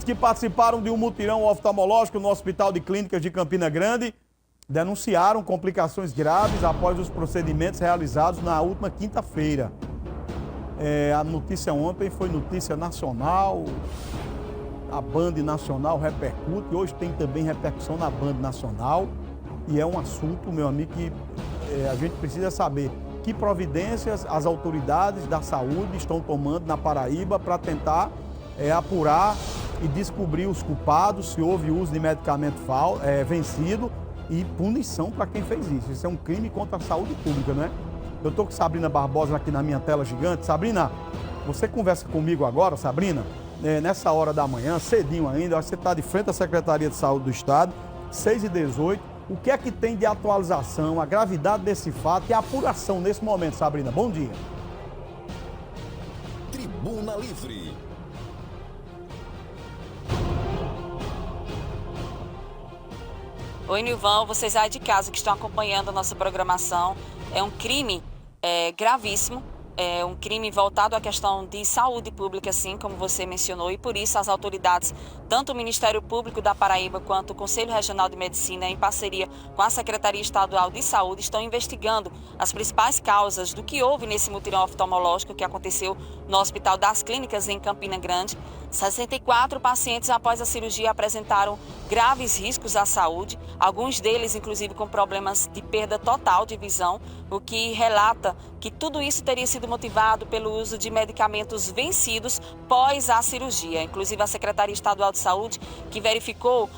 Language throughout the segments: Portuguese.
que participaram de um mutirão oftalmológico no Hospital de Clínicas de Campina Grande denunciaram complicações graves após os procedimentos realizados na última quinta-feira. A notícia ontem foi notícia nacional, a Band Nacional repercute, hoje tem também repercussão na Band Nacional, e é um assunto, meu amigo, que a gente precisa saber que providências as autoridades da saúde estão tomando na Paraíba para tentar apurar e descobrir os culpados, se houve uso de medicamento vencido, e punição para quem fez isso. Isso é um crime contra a saúde pública, não é? Eu estou com Sabrina Barbosa aqui na minha tela gigante. Sabrina, você conversa comigo agora, Sabrina, nessa hora da manhã, cedinho ainda, você está de frente à Secretaria de Saúde do Estado, 6h18. O que é que tem de atualização, a gravidade desse fato e a apuração nesse momento, Sabrina? Bom dia. Tribuna Livre. Oi, Nilvão, vocês aí de casa que estão acompanhando a nossa programação. É um crime gravíssimo, é um crime voltado à questão de saúde pública, assim como você mencionou, e por isso as autoridades, tanto o Ministério Público da Paraíba quanto o Conselho Regional de Medicina, em parceria com a Secretaria Estadual de Saúde, estão investigando as principais causas do que houve nesse mutirão oftalmológico que aconteceu no Hospital das Clínicas em Campina Grande. 64 pacientes após a cirurgia apresentaram graves riscos à saúde, alguns deles inclusive com problemas de perda total de visão, o que relata que tudo isso teria sido motivado pelo uso de medicamentos vencidos pós a cirurgia. Inclusive a Secretaria Estadual de Saúde, que verificou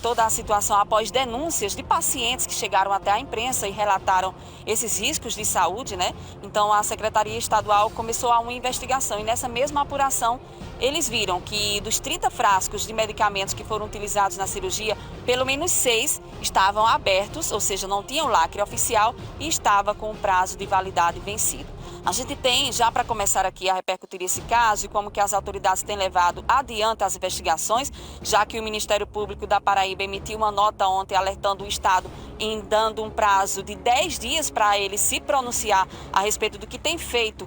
toda a situação após denúncias de pacientes que chegaram até a imprensa e relataram esses riscos de saúde, né? Então a Secretaria Estadual começou uma investigação e nessa mesma apuração eles viram que dos 30 frascos de medicamentos que foram utilizados na cirurgia, pelo menos 6 estavam abertos, ou seja, não tinham lacre oficial e estava com o prazo de validade vencido. A gente tem, já para começar aqui a repercutir esse caso e como que as autoridades têm levado adiante as investigações, já que o Ministério Público da Paraíba emitiu uma nota ontem alertando o Estado em dando um prazo de 10 dias para ele se pronunciar a respeito do que tem feito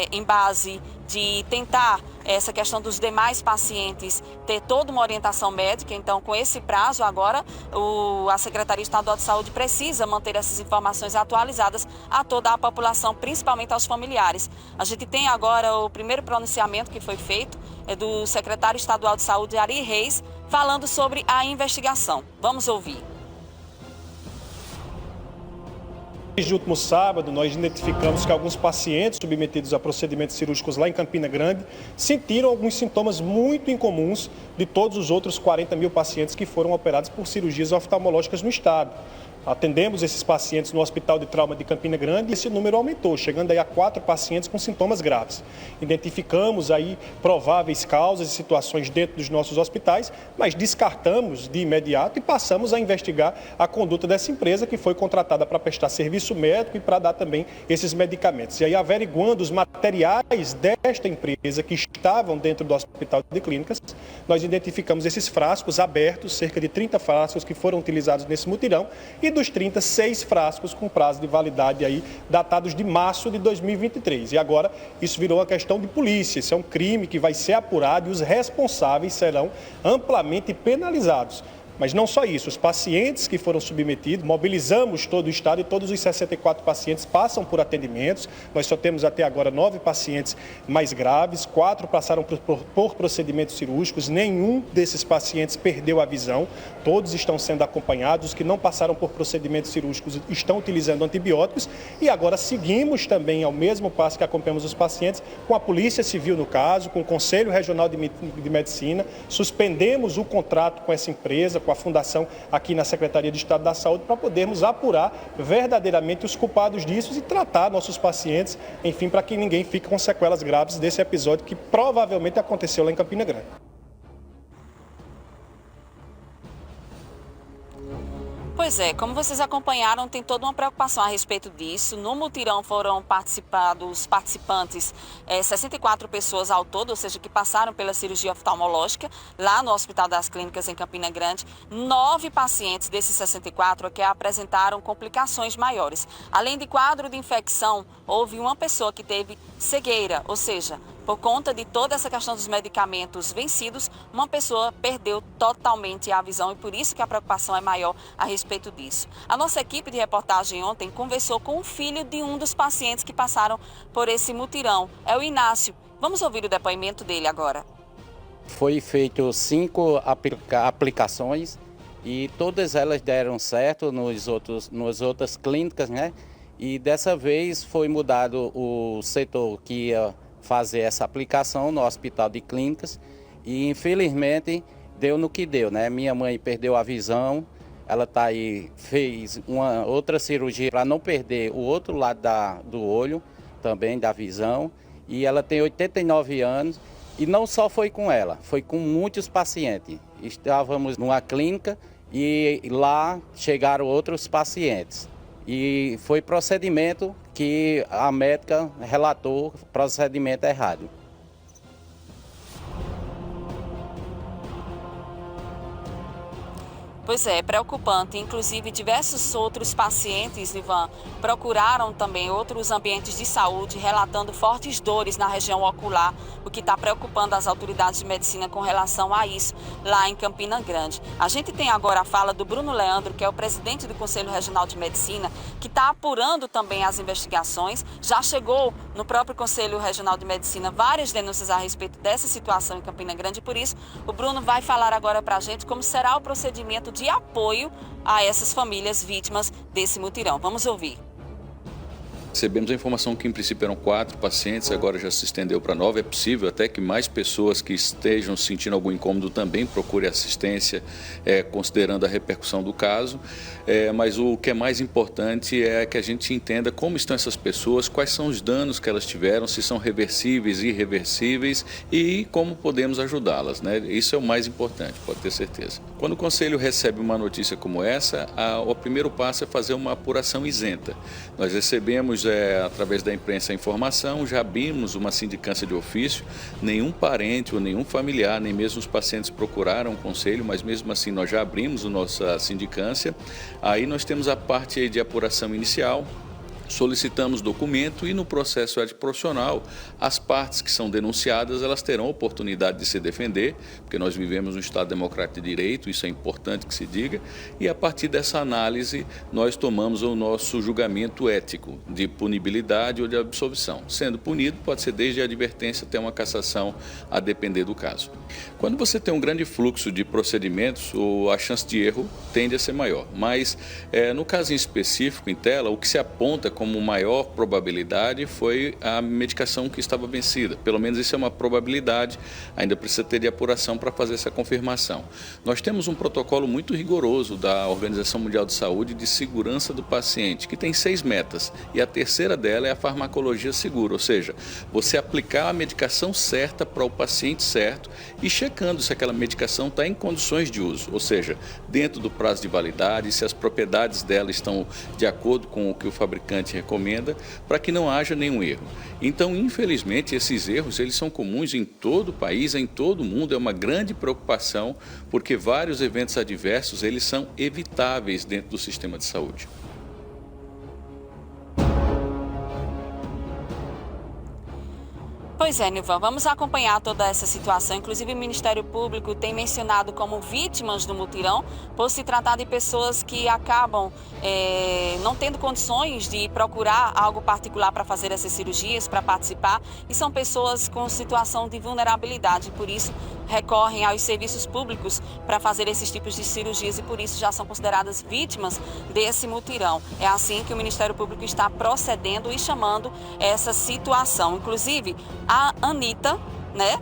em base de tentar essa questão dos demais pacientes ter toda uma orientação médica. Então, com esse prazo agora, a Secretaria Estadual de Saúde precisa manter essas informações atualizadas a toda a população, principalmente aos familiares. A gente tem agora o primeiro pronunciamento que foi feito, do secretário estadual de Saúde, Ari Reis, falando sobre a investigação. Vamos ouvir. Desde o último sábado, nós identificamos que alguns pacientes submetidos a procedimentos cirúrgicos lá em Campina Grande sentiram alguns sintomas muito incomuns de todos os outros 40 mil pacientes que foram operados por cirurgias oftalmológicas no estado. Atendemos esses pacientes no Hospital de Trauma de Campina Grande e esse número aumentou, chegando aí a 4 pacientes com sintomas graves. Identificamos aí prováveis causas e situações dentro dos nossos hospitais, mas descartamos de imediato e passamos a investigar a conduta dessa empresa que foi contratada para prestar serviço médico e para dar também esses medicamentos. E aí, averiguando os materiais desta empresa que estavam dentro do Hospital de Clínicas, nós identificamos esses frascos abertos, cerca de 30 frascos que foram utilizados nesse mutirão, e dos 36 frascos com prazo de validade aí datados de março de 2023. E agora isso virou uma questão de polícia, isso é um crime que vai ser apurado e os responsáveis serão amplamente penalizados. Mas não só isso, os pacientes que foram submetidos, mobilizamos todo o estado e todos os 64 pacientes passam por atendimentos. Nós só temos até agora 9 pacientes mais graves, 4 passaram por procedimentos cirúrgicos, nenhum desses pacientes perdeu a visão, todos estão sendo acompanhados, os que não passaram por procedimentos cirúrgicos estão utilizando antibióticos e agora seguimos também ao mesmo passo que acompanhamos os pacientes com a Polícia Civil no caso, com o Conselho Regional de Medicina, suspendemos o contrato com essa empresa, com a fundação aqui na Secretaria de Estado da Saúde para podermos apurar verdadeiramente os culpados disso e tratar nossos pacientes, enfim, para que ninguém fique com sequelas graves desse episódio que provavelmente aconteceu lá em Campina Grande. Pois é, como vocês acompanharam, tem toda uma preocupação a respeito disso. No mutirão foram participantes 64 pessoas ao todo, ou seja, que passaram pela cirurgia oftalmológica lá no Hospital das Clínicas em Campina Grande. 9 pacientes desses 64 que apresentaram complicações maiores. Além de quadro de infecção, houve uma pessoa que teve cegueira, ou seja, por conta de toda essa questão dos medicamentos vencidos, uma pessoa perdeu totalmente a visão e por isso que a preocupação é maior a respeito disso. A nossa equipe de reportagem ontem conversou com o filho de um dos pacientes que passaram por esse mutirão, é o Inácio. Vamos ouvir o depoimento dele agora. Foi feito 5 aplicações e todas elas deram certo nas outras clínicas, né? E dessa vez foi mudado o setor que ia fazer essa aplicação no Hospital de Clínicas e infelizmente deu no que deu, né? Minha mãe perdeu a visão, ela tá aí, fez uma outra cirurgia para não perder o outro lado do olho, também da visão, e ela tem 89 anos e não só foi com ela, foi com muitos pacientes. Estávamos numa clínica e lá chegaram outros pacientes. E foi procedimento que a médica relatou, procedimento errado. Pois é, preocupante. Inclusive, diversos outros pacientes, Ivan, procuraram também outros ambientes de saúde, relatando fortes dores na região ocular, o que está preocupando as autoridades de medicina com relação a isso, lá em Campina Grande. A gente tem agora a fala do Bruno Leandro, que é o presidente do Conselho Regional de Medicina, que está apurando também as investigações. Já chegou no próprio Conselho Regional de Medicina várias denúncias a respeito dessa situação em Campina Grande, e por isso o Bruno vai falar agora para a gente como será o procedimento de apoio a essas famílias vítimas desse mutirão. Vamos ouvir. Recebemos a informação que em princípio eram 4 pacientes, agora já se estendeu para 9. É possível até que mais pessoas que estejam sentindo algum incômodo também procurem assistência, considerando a repercussão do caso. Mas o que é mais importante é que a gente entenda como estão essas pessoas, quais são os danos que elas tiveram, se são reversíveis, irreversíveis e como podemos ajudá-las, né? Isso é o mais importante, pode ter certeza. Quando o Conselho recebe uma notícia como essa, o primeiro passo é fazer uma apuração isenta. Nós recebemos através da imprensa a informação, já abrimos uma sindicância de ofício, nenhum parente ou nenhum familiar, nem mesmo os pacientes procuraram o Conselho, mas mesmo assim nós já abrimos a nossa sindicância. Aí nós temos a parte de apuração inicial, solicitamos documento e no processo ético-profissional, as partes que são denunciadas, elas terão oportunidade de se defender, porque nós vivemos um Estado democrático de direito, isso é importante que se diga, e a partir dessa análise nós tomamos o nosso julgamento ético de punibilidade ou de absolvição. Sendo punido, pode ser desde a advertência até uma cassação, a depender do caso. Quando você tem um grande fluxo de procedimentos, a chance de erro tende a ser maior, mas no caso em específico, em tela, o que se aponta como maior probabilidade foi a medicação que estava vencida. Pelo menos isso é uma probabilidade, ainda precisa ter de apuração para fazer essa confirmação. Nós temos um protocolo muito rigoroso da Organização Mundial de Saúde de segurança do paciente, que tem 6 metas, e a terceira dela é a farmacologia segura, ou seja, você aplicar a medicação certa para o paciente certo e checando se aquela medicação está em condições de uso, ou seja, dentro do prazo de validade, se as propriedades dela estão de acordo com o que o fabricante recomenda, para que não haja nenhum erro. Então, infelizmente, esses erros eles são comuns em todo o país, em todo o mundo, é uma grande preocupação, porque vários eventos adversos eles são evitáveis dentro do sistema de saúde. Pois é, Nilvan, vamos acompanhar toda essa situação. Inclusive, o Ministério Público tem mencionado como vítimas do mutirão por se tratar de pessoas que acabam não tendo condições de procurar algo particular para fazer essas cirurgias, para participar, e são pessoas com situação de vulnerabilidade, por isso recorrem aos serviços públicos para fazer esses tipos de cirurgias e por isso já são consideradas vítimas desse mutirão. É assim que o Ministério Público está procedendo e chamando essa situação. Inclusive, a Anitta, né?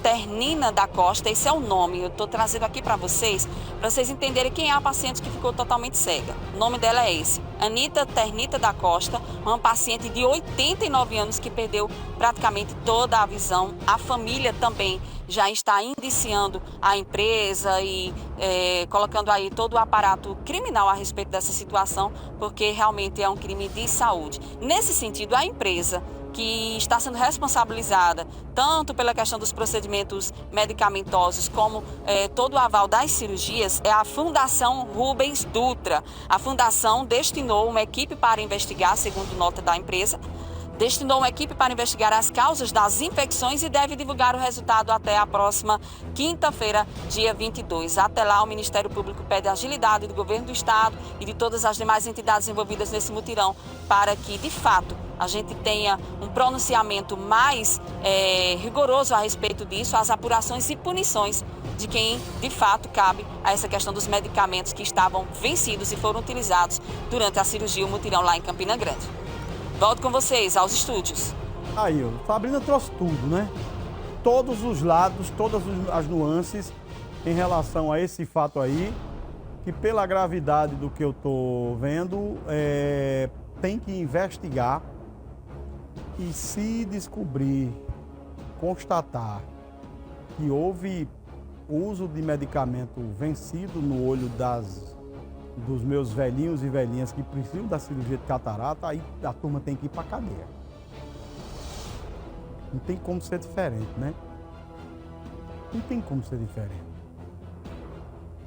Ternina da Costa, esse é o nome, eu estou trazendo aqui para vocês entenderem quem é a paciente que ficou totalmente cega. O nome dela é esse, Anitta Ternita da Costa, uma paciente de 89 anos que perdeu praticamente toda a visão. A família também já está indiciando a empresa e colocando aí todo o aparato criminal a respeito dessa situação, porque realmente é um crime de saúde. Nesse sentido, a empresa que está sendo responsabilizada tanto pela questão dos procedimentos medicamentosos como todo o aval das cirurgias é a Fundação Rubens Dutra. A fundação destinou uma equipe para investigar, segundo nota da empresa, destinou uma equipe para investigar as causas das infecções e deve divulgar o resultado até a próxima quinta-feira, dia 22. Até lá, o Ministério Público pede agilidade do governo do estado e de todas as demais entidades envolvidas nesse mutirão para que, de fato, a gente tenha um pronunciamento mais rigoroso a respeito disso, as apurações e punições de quem, de fato, cabe a essa questão dos medicamentos que estavam vencidos e foram utilizados durante a cirurgia, o mutirão lá em Campina Grande. Volto com vocês aos estúdios. Aí, ó, Sabrina trouxe tudo, né? Todos os lados, todas as nuances em relação a esse fato aí, que pela gravidade do que eu tô vendo, tem que investigar e se descobrir, constatar que houve uso de medicamento vencido no olho dos meus velhinhos e velhinhas que precisam da cirurgia de catarata, aí a turma tem que ir para cadeia. Não tem como ser diferente, né? Não tem como ser diferente.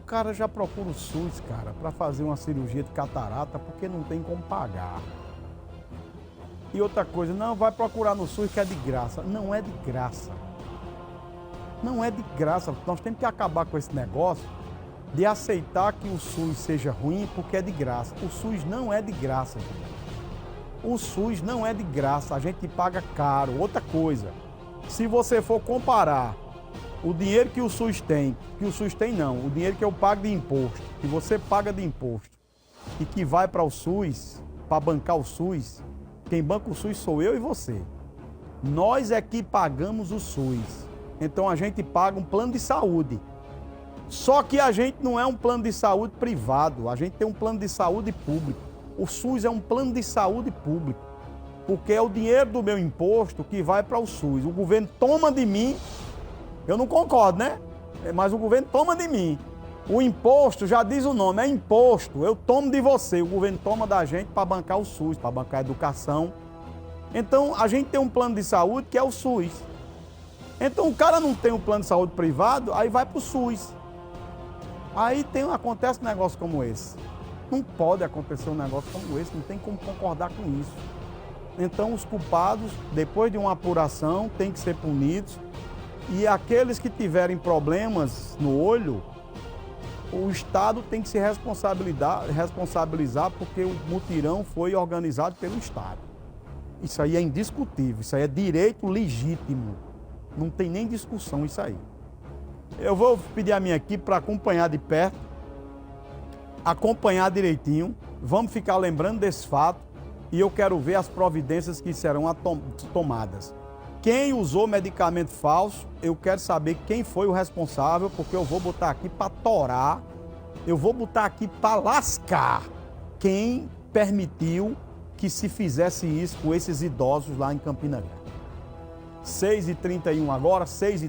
O cara já procura o SUS, cara, para fazer uma cirurgia de catarata porque não tem como pagar. E outra coisa, não, vai procurar no SUS que é de graça. Não é de graça. Não é de graça. Nós temos que acabar com esse negócio de aceitar que o SUS seja ruim porque é de graça. O SUS não é de graça, gente. O SUS não é de graça, a gente paga caro. Outra coisa, se você for comparar o dinheiro que o SUS tem não, o dinheiro que eu pago de imposto, que você paga de imposto e que vai para o SUS, para bancar o SUS, quem banca o SUS sou eu e você. Nós é que pagamos o SUS. Então a gente paga um plano de saúde. Só que a gente não é um plano de saúde privado, a gente tem um plano de saúde público. O SUS é um plano de saúde público, porque é o dinheiro do meu imposto que vai para o SUS. O governo toma de mim, eu não concordo, né? Mas o governo toma de mim. O imposto, já diz o nome, é imposto. Eu tomo de você, o governo toma da gente para bancar o SUS, para bancar a educação. Então, a gente tem um plano de saúde que é o SUS. Então, o cara não tem um plano de saúde privado, aí vai para o SUS. Aí acontece um negócio como esse. Não pode acontecer um negócio como esse, não tem como concordar com isso. Então, os culpados, depois de uma apuração, têm que ser punidos. E aqueles que tiverem problemas no olho, o Estado tem que se responsabilizar porque o mutirão foi organizado pelo Estado. Isso aí é indiscutível, isso aí é direito legítimo. Não tem nem discussão isso aí. Eu vou pedir a minha equipe para acompanhar de perto, acompanhar direitinho, vamos ficar lembrando desse fato e eu quero ver as providências que serão tomadas. Quem usou medicamento falso, eu quero saber quem foi o responsável, porque eu vou botar aqui para torar, eu vou botar aqui para lascar quem permitiu que se fizesse isso com esses idosos lá em Campina Grande. 6h31 agora, 6h31.